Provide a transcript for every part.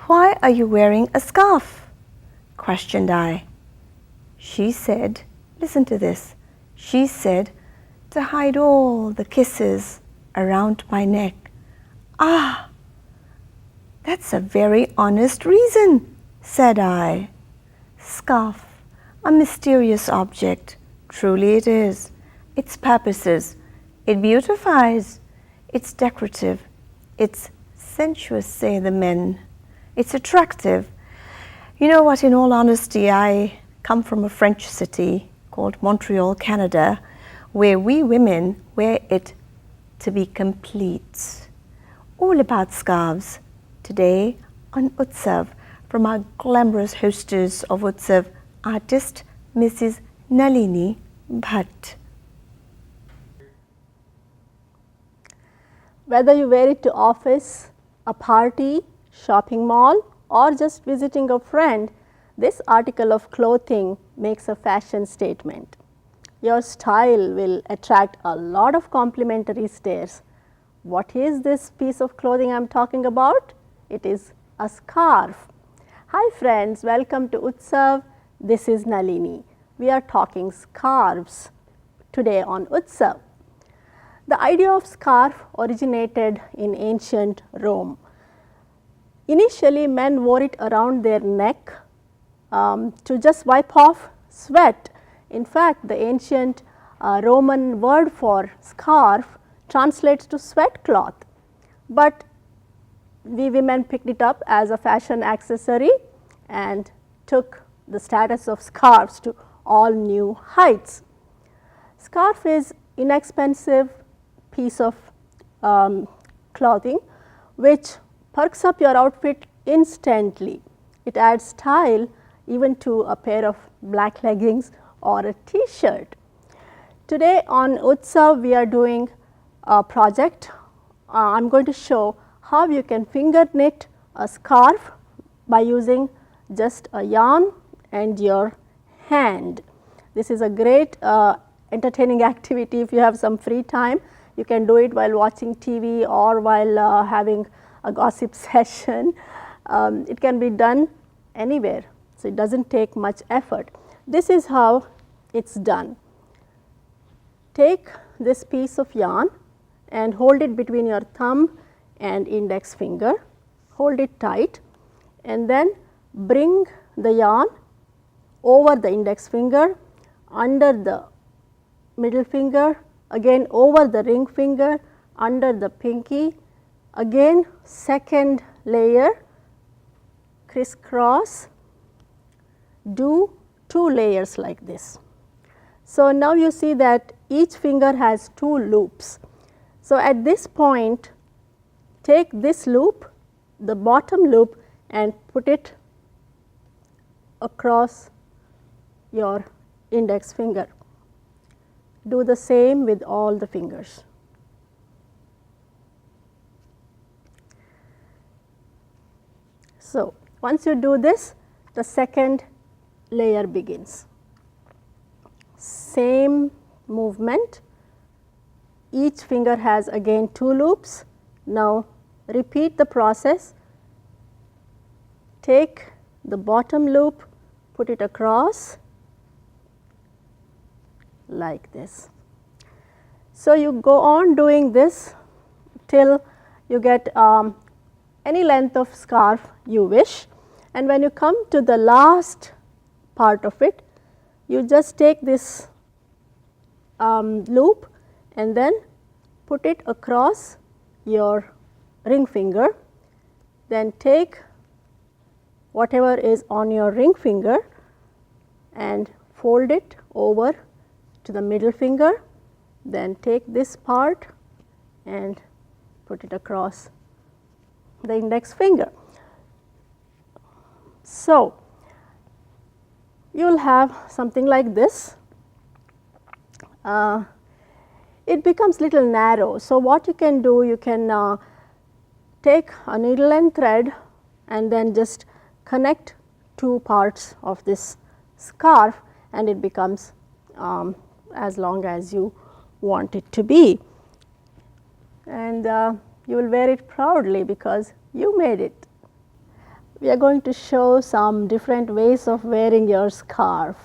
Why are you wearing a scarf? Questioned I. She said, listen to this. She said, to hide all the kisses around my neck. Ah, that's a very honest reason, said I. Scarf, a mysterious object. Truly it is. Its purposes. It beautifies. It's decorative. It's sensuous, say the men. It's attractive. You know what, in all honesty, I come from a French city called Montreal, Canada, where we women wear it to be complete. All about scarves. Today on Utsav, from our glamorous hostess of Utsav, artist Mrs. Nalini Bhatt. Whether you wear it to office, a party, shopping mall, or just visiting a friend, this article of clothing makes a fashion statement. Your style will attract a lot of complimentary stares. What is this piece of clothing I am talking about? It is a scarf. Hi friends, welcome to Utsav. This is Nalini. We are talking scarves today on Utsav. The idea of scarf originated in ancient Rome. Initially, men wore it around their neck to just wipe off sweat. In fact, the ancient Roman word for scarf translates to sweat cloth, but we women picked it up as a fashion accessory and took the status of scarves to all new heights. Scarf is inexpensive piece of clothing which perks up your outfit instantly. It adds style even to a pair of black leggings or a t-shirt. Today on Utsav we are doing a project. I am going to show how you can finger knit a scarf by using just a yarn and your hand. This is a great entertaining activity if you have some free time. You can do it while watching TV or while having a gossip session. It can be done anywhere, so it does not take much effort. This is how it is done. Take this piece of yarn and hold it between your thumb and index finger, hold it tight and then bring the yarn over the index finger, under the middle finger, again over the ring finger, under the pinky, again second layer, crisscross, do 2 layers like this. So, now you see that each finger has 2 loops. So, at this point take this loop, the bottom loop, and put it across your index finger. Do the same with all the fingers. So, once you do this, the second layer begins. Same movement, each finger has again 2 loops. Now, repeat the process, take the bottom loop, put it across like this. So, you go on doing this till you get any length of scarf you wish, and when you come to the last part of it, you just take this loop and then put it across your ring finger, then take whatever is on your ring finger and fold it over to the middle finger, then take this part and put it across the index finger. So, you will have something like this. It becomes little narrow. So, what you can do, you can take a needle and thread and then just connect 2 parts of this scarf and it becomes as long as you want it to be, and you will wear it proudly because you made it. We are going to show some different ways of wearing your scarf.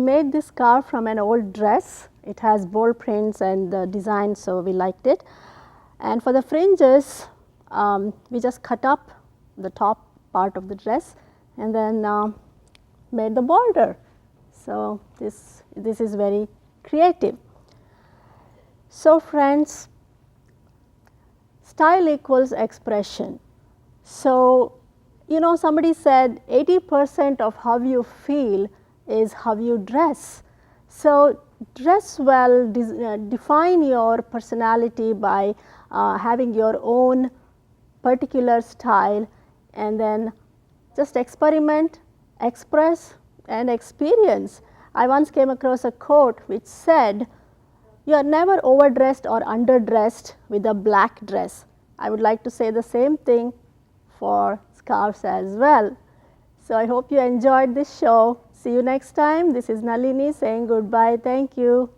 made this scarf from an old dress. It has bold prints and the design, so we liked it. And for the fringes, we just cut up the top part of the dress and then made the border. So this is very creative. So friends, style equals expression. So, you know, somebody said 80% of how you feel is how you dress. So dress well, define your personality by having your own particular style, and then just experiment, express and experience. I once came across a quote which said, "You are never overdressed or underdressed with a black dress." I would like to say the same thing for scarves as well. So I hope you enjoyed this show. See you next time. This is Nalini saying goodbye. Thank you.